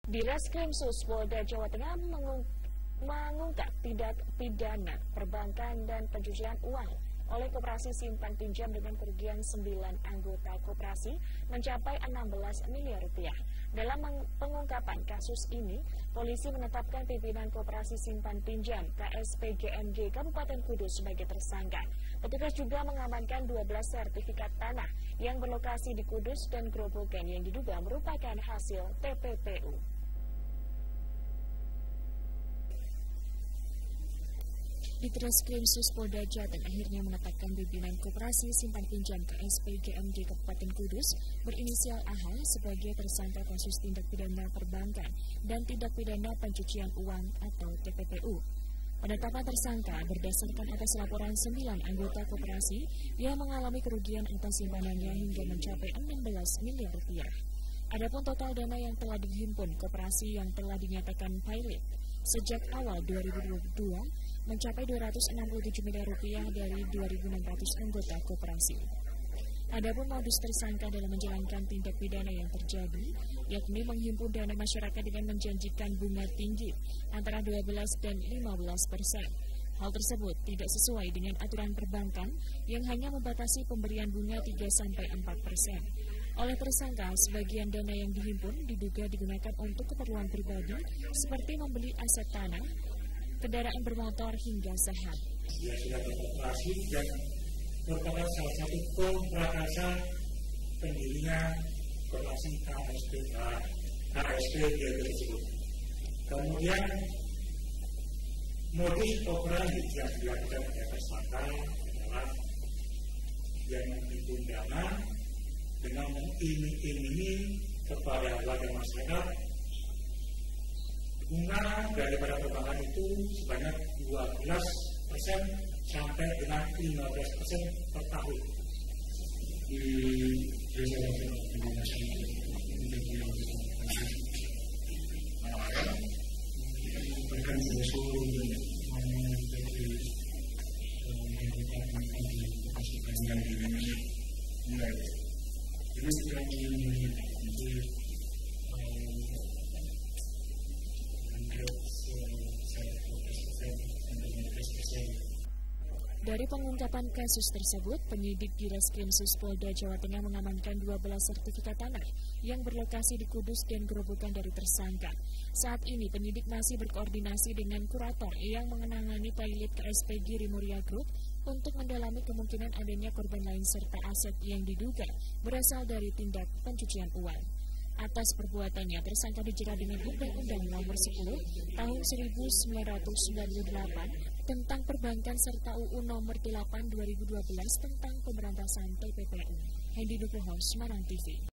Direskrimsus Polda Jawa Tengah mengungkap tindak pidana perbankan dan pencucian uang oleh Koperasi Simpan Pinjam dengan kerugian 9 anggota koperasi mencapai 16 miliar rupiah. Dalam pengungkapan kasus ini, polisi menetapkan pimpinan Koperasi Simpan Pinjam KSPGMG Kabupaten Kudus sebagai tersangka. Petugas juga mengamankan 12 sertifikat tanah yang berlokasi di Kudus dan Grobogan yang diduga merupakan hasil TPPU. Ditreskrimsus Polda Jawa Tengah akhirnya menetapkan pimpinan Koperasi Simpan Pinjam KSPGMG Kabupaten Kudus berinisial AH sebagai tersangka kasus tindak pidana perbankan dan tindak pidana pencucian uang atau TPPU. Penetapan tersangka berdasarkan atas laporan 9 anggota koperasi yang mengalami kerugian atas simpanannya hingga mencapai 16 miliar rupiah. Adapun total dana yang telah dihimpun koperasi yang telah dinyatakan pilot sejak awal 2022 mencapai 267 miliar rupiah dari 2.600 anggota koperasi. Adapun modus tersangka dalam menjalankan tindak pidana yang terjadi, yakni menghimpun dana masyarakat dengan menjanjikan bunga tinggi antara 12 dan 15%. Hal tersebut tidak sesuai dengan aturan perbankan yang hanya membatasi pemberian bunga 3-4%. Oleh tersangka, sebagian dana yang dihimpun diduga digunakan untuk keperluan pribadi seperti membeli aset tanah, kendaraan bermotor hingga saham. Dia sudah beroperasi dan merupakan salah satu pemrakasa pendirinya Koperasi KSP tersebut. Kemudian modus operandi yang dilakukan oleh tersangka adalah yang menghimpun dana dengan mengiming-imingi kepada warga masyarakat bunga daripada perbankan itu sebanyak 12% sampai dengan 15% per tahun. Di desa bahkan seluruh yang dimulai. Jadi dari pengungkapan kasus tersebut, penyidik Direskrimsus Polda Jawa Tengah mengamankan 12 sertifikat tanah yang berlokasi di Kudus dan Grobogan dari tersangka. Saat ini penyidik masih berkoordinasi dengan kurator yang mengenangani pilot KSPG Rimuria Group untuk mendalami kemungkinan adanya korban lain serta aset yang diduga berasal dari tindak pencucian uang. Atas perbuatannya, tersangka dijerat dengan Undang-Undang Nomor 10 Tahun 1998 tentang perbankan serta UU Nomor 8 2012 tentang pemberantasan TPPU. Hendi Nugroho, Semarang TV.